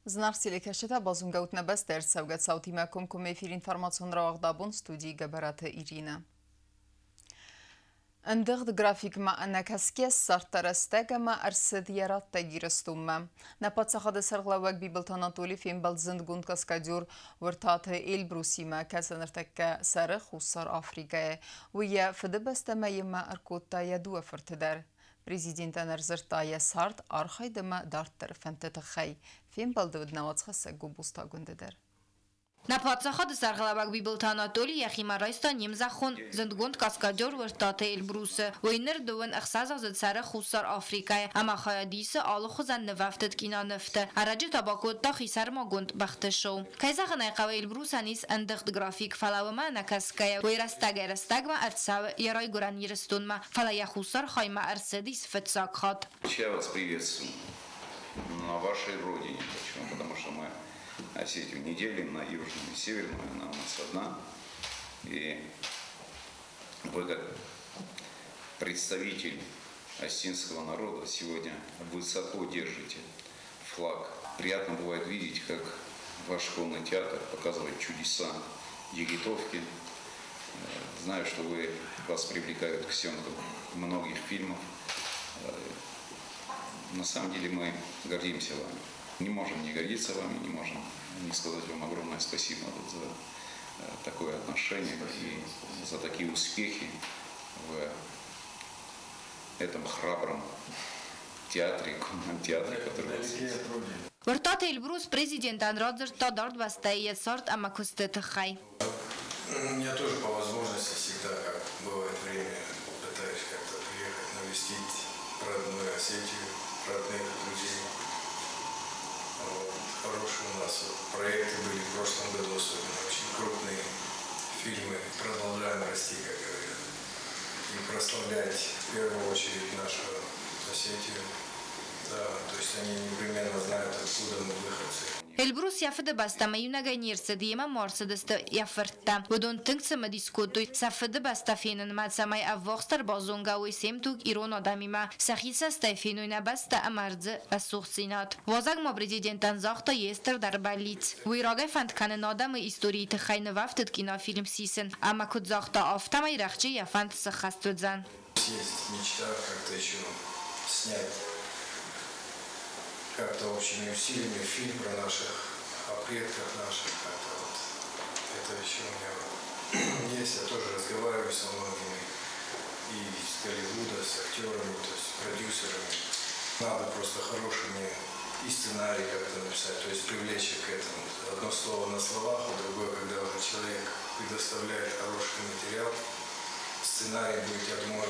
Знарсили кашета базунгаут набест дерсавгат саути маком комефир информацион равагдабун студии габарата Ирина. Андырд график ма анакаскес сартарастага ма арсид ярат тагирастумма. На подсахада сарглавак бибилт Анатолий фимбал зиндгунд каскадюр вартата Эльбрусима касанартакка сарых уссар Африкае. Уя фидебастама йма аркутта ядуа фартидар. Президент анарзыртая сарт архайдама дарттар фантатахай. Фимбал давиднавацхаса губуста гундедар. На подсахад сарглавак бибилт Анатолий яхимарайста немзахон зиндгунд каскадюр вартата Эльбрусе. Уйнер дуан ахсаза сарых уссар Африкае. Ама хаядиса алухузан невафтет кина нефте. Араджи табакотта хисарма гунд бахтешоу. Кайзахан айқава Эльбрусанис андыхт график фалавама накаская. Уйрастагма арцав ярай гуран ерстунма. Фала яхусар хайма арседис фетсакхат. Я вас приветствую на вашей родине. Почему? Потому что мы Осетию не делим на южную и северную, она у нас одна. И вы, как представитель осетинского народа, сегодня высоко держите флаг. Приятно бывает видеть, как ваш школьный театр показывает чудеса египетовки. Знаю, что вас привлекают к съемкам многих фильмов. На самом деле мы гордимся вами. Не можем не гордиться вами, не можем не сказать вам огромное спасибо за такое отношение и за такие успехи в этом храбром театре, который у вас есть. Вартата Эльбрус президент Анрадзер Тадард Вастаиет сорт Амакустетахай. У меня тоже по возможности всегда, как бывает время, пытаюсь как-то приехать навестить родную Осетию, родных друзей. Хорошие у нас проекты были в прошлом году, особенно очень крупные фильмы. Продолжаем расти, как говорят, и прославлять в первую очередь нашу Осетию. Да, то есть они непременно знают, откуда мы выходцы. Эльбрус яфыды бастама юнага нирсы диема марсыдысты яфыртта. Будун тыңцымы дискутуй. Сафыды баста фенін мацамай аввоқстар базунга уйсемтук ирон адамима. Сахиса стайфенуйна баста амардзы асухцинат. Вазагма президентан захта естер дар балиц. Уйрагай фантканын адамы истории тыхайны вафтыд кинофильм сисен. Ама куд захта автамай рахчи яфант сахастудзан. Есть мечта как-то еще снять как-то общими усилиями фильм про наших, о предках наших, как-то вот. Это еще у меня есть, я тоже разговариваю со многими, и с Голливуда, с актерами, то есть продюсерами. Надо просто хорошими и сценарий как-то написать, то есть привлечь их к этому. Одно слово на словах, а другое, когда уже человек предоставляет хороший материал, сценарий будет, я думаю,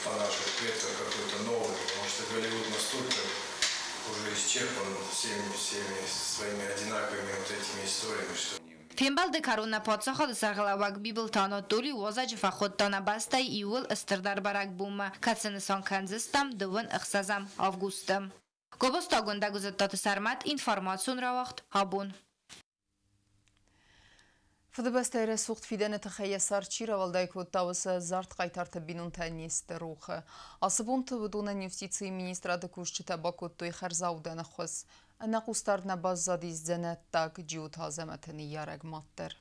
по наших предках какой-то новый, потому что Голливуд настолько уже исчерпан всеми своими одинаковыми вот этими историями, что... Фембал де каруна подсахад саргалавак бибилт Анатолий вазач фахоттана бастай иул истердар барак бума. Кацынысан канзыстам дывын ықсазам августам. Гобостагунда гузаттаты сармат информацион равахт хабун. Фдбастайра сухт фидене тхая сарчира валдайкут тавса зарт қайтарты бинун танист руха. Асыбунты выдуна нефтиции министрады кушчита бакуттуй харзаудана хос. Нақустарна баззадиз зенеттак джиут азаматыны яраг маттер.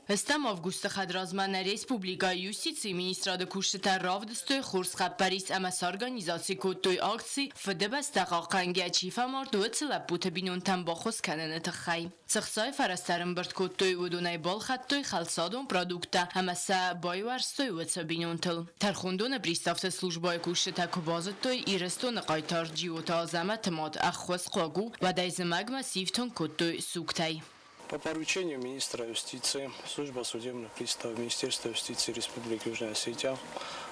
Հստամ ավգուստը խադրազման Ռեսպուբլիկա Յուսիցի մինիստրադը կուշտը ռավդստոյ խուրսխա Պարիս ամաս օրգանիզացի կոտոյ ակցի վդեբաս տաղաղանգյա չիվամար դուեցը լապուտը բինուն տան բոխոս կանենը տխայ։ Ծխսայ վարաստարն բրդ կոտոյ ուդունայ բոլխատոյ խալսադուն պրոդուկտա ամասա բայվարստոյ ուեցը բինուն տլ։ Թարխունդունը պրիստավտը սլուժբայ կուշտը կոբազըտոյ իրստոնը ყայտար ջիոտա ազամա տմոտ ախխոս қողու վադայզը մագմա սիվթոն կոտոյ սուկտայ։ По поручению министра юстиции, служба судебных приставов Министерства юстиции Республики Южная Осетия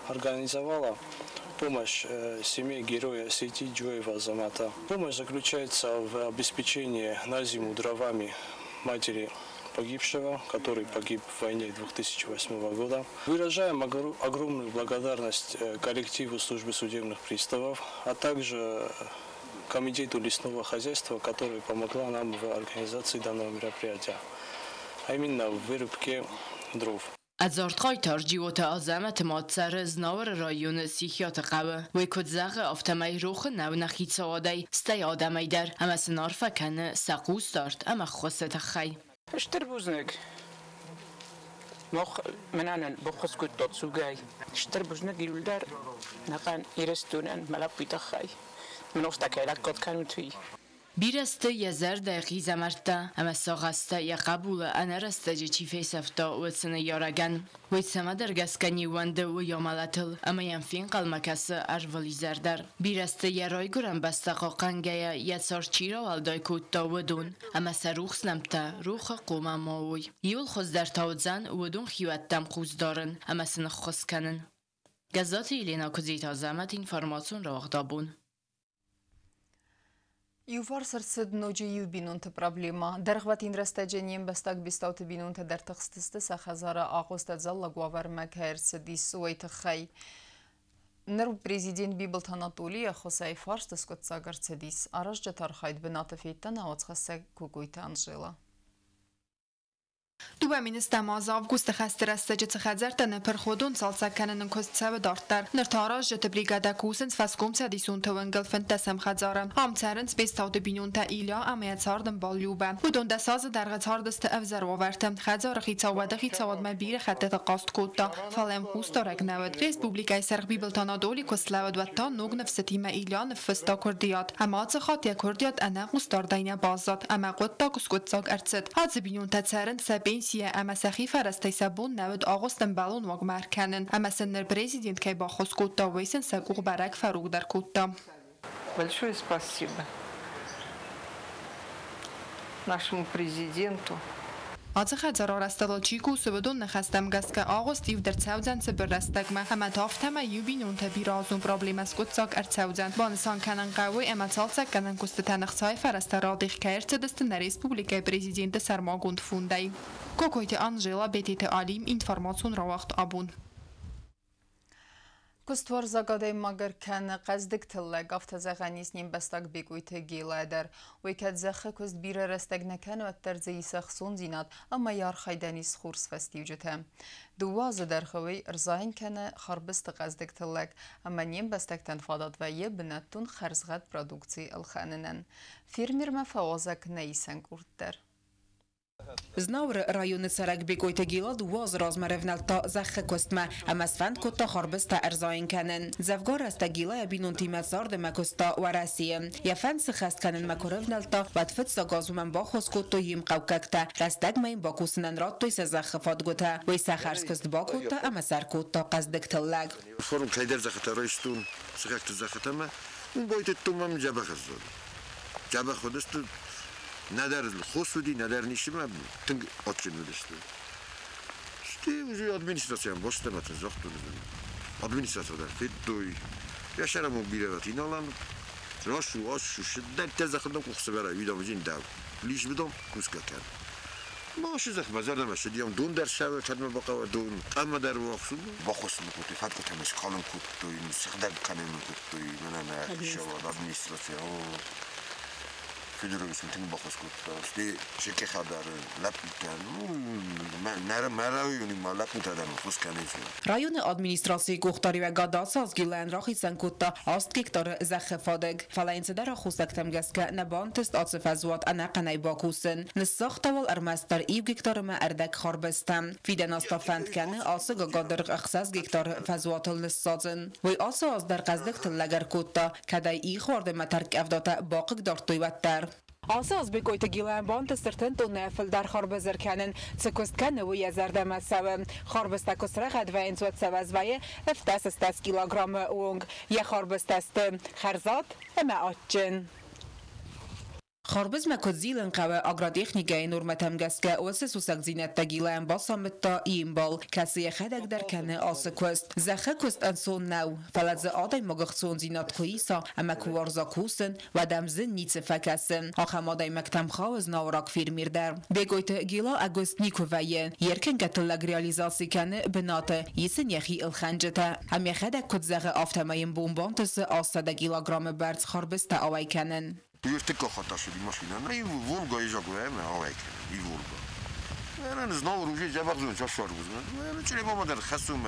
организовала помощь семье героя Осетии Джоева Азамата. Помощь заключается в обеспечении на зиму дровами матери погибшего, который погиб в войне 2008 года. Выражаем огромную благодарность коллективу службы судебных приставов, а также Комитету лесного хозяйства, который помогла нам в организации данного мероприятия, а именно в вырубке дров. ازارتقای تارجیوت آزمت مادسر زناور رایون سیخیات قوه وی کدزاق آفتمای روخ نو نخید سوادای ستی آدمی در اما سنار فکن سقوس دارد اما خوصت خی اشتر بوزنگ مخ منان بخص كنت تسوقاي اشتر بوزنگ يولدر نقان يرستونن ملاب بيتخاي من افتك علاق قد كانوا توي بیرسته یه زرد غیزه مرده اما ساغسته یه قبول انا رسته جه چی فیسفتا و سنه یارگن و سما درگسکنی ونده و یامالتل اما یم فین قلمکس اروالی زردر بیرسته یه رای گرم بسته قاقنگه یه سارچی را والدای کتا و دون اما سروخ نمته روخ قوم ماوی یول خوز در تاوزن و دون خیوت دم خوز دارن اما سنه خوز کنن گزات ایلینا کزیت آزمت اینفارماسون را وقتابون Ювар сырсыд ночи ю бинунты проблема. Дәрғватин растаджением бастак бистауты бинунты дәр тықстысты сахазара ағостад залла гуавар мәкәрсі дис уайты хай. Ныру президент Бибылт Анатолия Хосай фаршты скотса гарцы дис. Араш жатар хайд бинаты фейттан ауцхасы кукуйты Анжела. Дуба министр август хастер растаджицы хазартаны перходун салса кананын костсавы дартар. Ныртараж жыты бригада кусынс фаскумца дисунты венгел фентасам хазарам. Амцарынс бестауды бинунта иля амият сардын балюба. Будунда сазы даргацардысты авзар вавартым. Хазар хицавады хицавад мабир хаттата қаст кутта. Фалем хуста рагнавад. Республикай Сарг Бибылт Анатолия костлавад ватта нугнов сетима иля нфста курдият. Амацы хатия курдият ана густардайна базат. Ама قطا кускутсаг арцит. Хадзы бинунта царын بنسیه اما سخیفه راستی سبون نود آغوستن بالون وگمر کنن اما سنر президент که با خود کوتا ویسن سگوق برک فروغ در کوتا. Большое спасибо нашему президенту. آزخ هزار استدلال چیکو سبودون نخستم گست که آغوستیو در تاوزن سبر رستگمه همه تافتمه یوبینون تبیر آزون پرابلیم از گوتساک ار تاوزن بانسان کنن قوی اما تالسک کنن کست تنخصای فرست رادیخ کرد دست نریسپوبلیکای پریزیدنت سرماگوند فوندهی. کوکویت آنجلا بیتیت آلیم اینفارماسون را وقت آبون. Куствар загадай магар кән қаздік тілі гафта зағанис нем бастак бекуйты гейлайдар. Уйкәд зәхі көз бірі рәстәгні кән өттер зейсақ сон зинат, ама яр хайданис хурс фәстив жүті. Дуазы дәрхуй ырзайын кәні харбысты қаздік тілік, ама нем бастактан фадат ва е бінаттун харзғат продукции ылханынан. Фермер мәфауазак нәйсән күрттер. Знавр районы сарак бекойта гилад воз размаревналта захы костма, ама сфанд кота харбыста арзаин канен. Завгар раста гила я бинун тимат зарда макоста варасия. Я фан схаст канен макоревналта, ватфет сагазуман бахос кото йим каукакта. Растаг маин бакусынан раттой се захы фадгота. Вой сахарс кост бакота, ама сар кота каздык тыллаг. Форум кайдер захата райстун, схакты захатама, бойты тумам жабахазон. Жабаходысту ندار خصوصی ندار نیشیم تنگ آتشین نداشته. شتی وجود ادمینستراسیون باشه مثلا زخم داریم. ادمینستراسیون در فیت دوی یا شهر موبیلیات اینا لام راشو شدت تزخم کوخس برای ویدام جین داو. لیش بدم کوسکه کرد. ماشه زخم بازار نمیشه دیام دون در شهر کدوم باقی دون اما در واقع باخوس میکنه فقط کتمش کالم کود دوی مسخدر کنیم کود دوی من شو ادمینستراسیون فدراسیون تیم باخوس کود داشتی شکی خبر لب می‌کنم مرایونی مالک می‌تادن خوش کنیشون. رایون ادمینستراسی گفتاری و گاداس از گیلان راهی سنکوتا است که داره زخم فادگ فلاینس در خوستم گست که نبانتست آصف ازوات انقنای باکوسن نسخت اول ارمستر ایو گیکتار ما اردک خربستم فیدن است فند کنه آسگ گادر اخساس گیکتار فزوات النسازن وی آس از در قصدک تلگر کوتا کدای ای خورده مترک افداتا باقی دارتوی وتر. آساز بگویت گیلان باند سرتن تو نفل در خربزر کنن سکست کنه و یزرده مساوم خربست کسره خد و انزوت سوز وی افتاس استاس کیلوگرم اونگ یه خربست است خرزات اما آتجن خربز مکزیلن قوه آگرادیخنیگه نورمتم گسکه واسه سوسک زینت تگیلن باسامت تا ایمبال کسی خدک در کنه آسکوست زخه کست انسون نو فلز آدای مگخسون زینت خویسا اما کوارزا کوسن و دمزن نیت فکسن آخم آدای مکتم خواهز ناوراک فیرمیر در بگویت گیلا اگوست نیکو ویه یرکن کتلگ ریالیزاسی کنه بناته یسن یخی الخنجته هم یخدک کت زخه آفتمایم بومبانتس آسده گیلاگرام برز خربست آوای کنن یه تکه خطا شدی ماشینا نه این ولگا ایجا گوه من آوای کنن این ولگا من زناور روزی جبر زون چه شار بود من چه با مادر خستم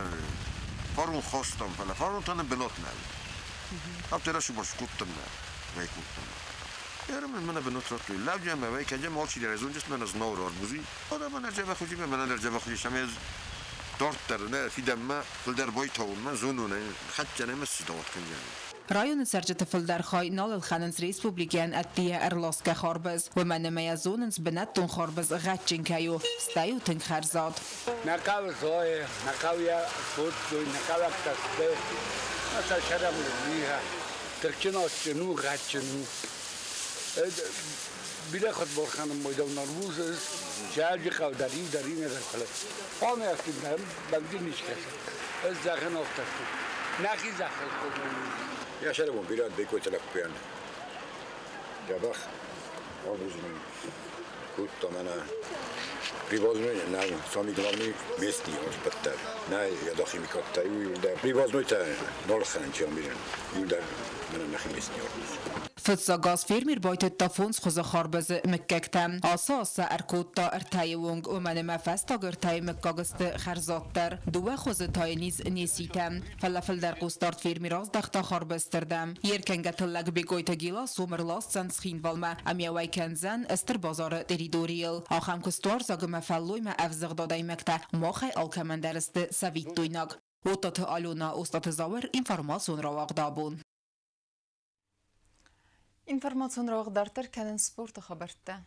فارون خواستم فلا فارون تنه بلات نه اب تراشو باش کتم نه وای کتم یارم من بنوت رات لب جمع وای که جمع چی در از اونجاست من از ناور آربوزی آدم من در جبر خوشی من در جبر خوشی شمی از دارت در نه فی دم فل در بای تاون من زونونه خد جنم استدامت کنجانی رايون سرجة فلدر خاي نال الخاننس ريسبوبليكان أتيا إرلاسكا خاربز ومن ميزوننس بنتون خاربز غاتشين كايو ستايو تنك خرزاد نكاو زوي نكاويا فوت نكاويا كتسبه مثلا شرم لبنيها تركنا شنو غاتشنو بلا خد بالخانم ميدان نروز جالجي قاو داري ندخل أنا أكيد بندي نشكل الزاخن أفتح ناخي زاخل يا شربون بلاد بيكو تلقيان جابخ أبوزمن كنت أنا بريبازنوی نه سامی گلامی میستی آج بدتر نه یا داخلی میکرد تایو یولده بريبازنوی تا نال خانچی میرن یولده من نخی میستی آج فتزا گاز فيرمير بايت تافونس خوز خاربز مككتم اساس اركوتا ارتايونغ ومن مفستا غرتاي مكاغست خرزاتر دو خوز تاينيز نيسيتم فلافل در قوستارت فيرميراز دختا خاربستردم يركنگتلگ بگويت گيلا سومر لاست سنس خينوالما اميوي كنزن استر بازار دريدوريل اخم كستور زاگم فلوي ما افزغ داداي مكتا ماخي الكمندرست سويت دويناگ وطات آلونا استات زاور информацион раваг дабун Информацион раваг дартар кәнін спорты хабарты.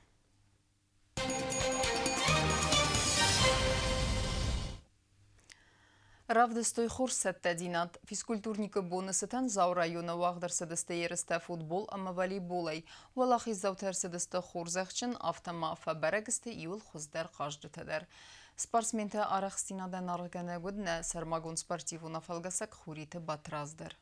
Равдыстой хурсетті динат. Физкультурника бонусытан зау района вағдар сыдысты ерісті футбол, ама волейболай. Валах иззаутар сыдысты хурзақчын автомафа бәрігісті иул хуздар қаждытыдар. Спортсменті арақстинадан арғаны гүдні сармагон спортивуна фалгасак хуриты батраздар.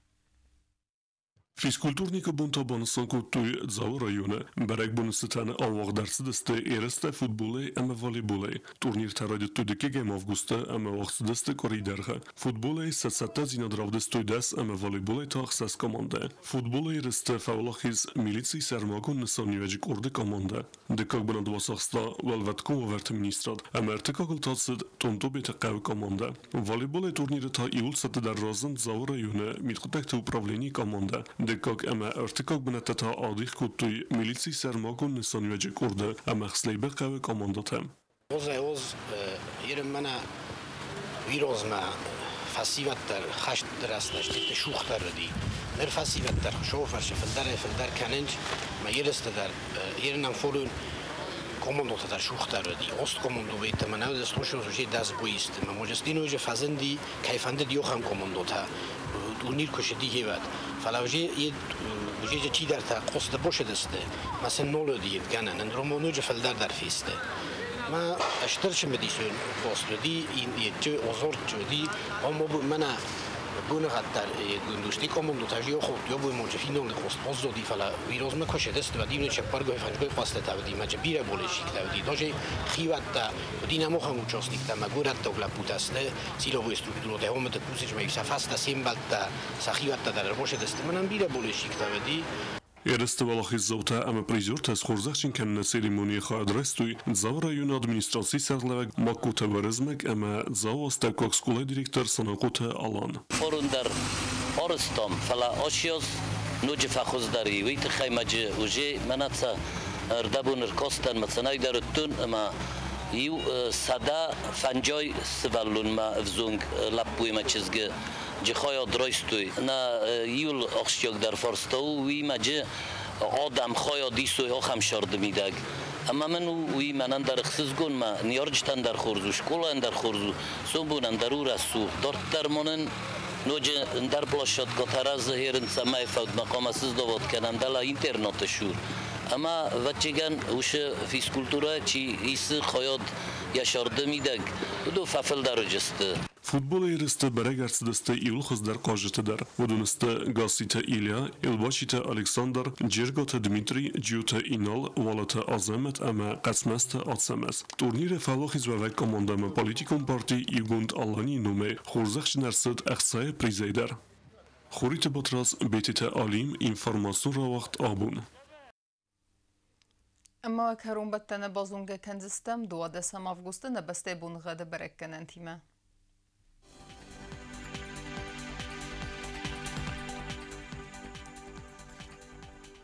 Физкультурника бунтабаныстан көттөй зау районы бәрәк буныстан авағдарсыдысты ерісті футболы әмі волейболы. Турнир тарайды төдіке гейм августа әмі вақсыдысты коридерға. Футболы сәтсәтті зинадравдысты дәс әмі волейболы тақсас команда. Футболы ерісті фәулахиз милиций сәрмагон нысанивәжік орды команда. Декак бінад васақста вәлвәткон вәверті министрад. Әмі әртікағыл татсыд тонто беті қәві команда. Волейболы турниры та иул сәті дәр разын зау районы митқытәкті управлені команда. Декак әмә артикак бінәттәті адих көттөй милиций сәрмагон нысанивәжік орды әмі қслейбі қәві команда тәм. Oz yerim mana virozma fasivatlar xasht درستش دیت شوختر ردی نر فasivatlar شوفرش فلدر کننج ما yeriste der yerinden forun komando der شوختر ردی ost komando بیت من از توشون زوجی دست بویست ما مجسدین وجه فزندی کیفنده دیوخم komando تا دونیر کشیدی هیواد فلاوجی یه وجه چی در تا قصد باشه دسته مثلا نول دیت کنن اندرومونو جه فلدر در فیسته ما اشترش مدیسون باستودی این یه آزار جدی اما من بونه قدر گندوشتی کامون تاجی خود یا بوی موجه فینال خواست آزادی فلا ویروز مکشه دست و دیمن چپارگاه فنجگاه پاسته تودی مجه بیره بولشی تودی داجه خیوت تا دینامو هم وچاستیک تا مگورت تا ولا پوتاسته سیلا بو استرکتورو ده هم تپوسش میشه فاست سیمبل تا سخیوت تا در باشه دست منم بیره بولشی تودی Ерісті валахи заута әмі призер тәс қорзақчын кәміне церемония қадрастуй зау район администрации сәрләвәк макута варызмәк әмі зау аста кокскулай директор санақута алан. Форундар орыстом фала ошиоз нуджи фахуздари вейті қаймаджи уже мәнатса ырдабуныр костан мәцанай дарыттун әмі ю сада фанджой сываллун ма взунг лаппуй ма чизгі جخواه درایستوی نه یول آخشیاک در فارستاو وی مجه آدم خواه دیسوی ها خمشارد میدگ اما من وی منان در اخصیز گون ما نیارجتن در خورزو شکولان در خورزو سوبونن در او رسو دارت درمانن نوجه در بلاشاد گتراز هیرن سمای فود مقام اسیز دواد کنن دلا اینترنت شور اما وچگن وش فیسکولتورا چی ایس خواه yaşardı midag do fafel darajasты Futbol yeriste beregersidiste iul xizder qajıtıdır. Vuduniste Gasite İlya, Elbaşite Aleksandr, Cergate Dmitri, Ciyute İnal, Valate Azemet ama Qasmeste Atsemes. Turnire falaxiz ve vek komandamı Politikon Parti İgund Allani nume Xurzakş Nersid Axsaya prizeyder. Xurite Batraz Betite Alim informasyon ravakt abun. Ama karun battana bazunga kanzistem 2 avgust'ta nabeste bunğada berekkanen time.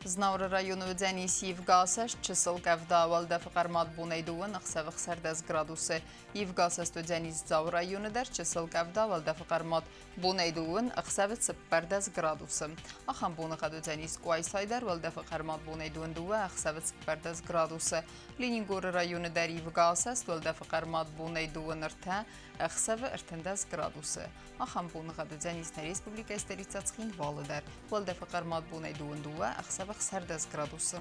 Znavra rayonu Dzenisi Yevgasas çısıl qavda avalda fıqarmat buneyduvun ıqsavıq sərdes gradusu. Yevgasas Dzenis Zav rayonu der çısıl qavda avalda fıqarmat buneyduvun ıqsavıq sıppardes gradusu. Axan bunuqa Dzenis Quaysaydar valda fıqarmat buneyduvun duva ıqsavıq sıppardes gradusu. Leningor rayonu der Yevgasas valda fıqarmat buneyduvun ırta ıqsavıq ırtındes gradusu. Axan bunuqa Dzenis Respublika isteritsatskhin valı der valda fıqarmat buneyduvun duva ıqsavıq Sərdes gradusu.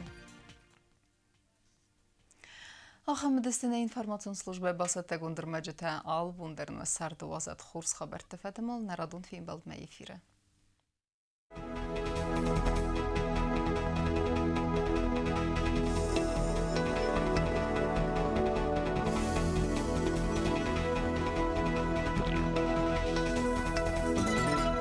Axamıdəstənə informasyon slujbə basatə qundurmacıtə al bundarını sardı vazat xurs xəbər təfədəməl nəradun film baldmə efirə.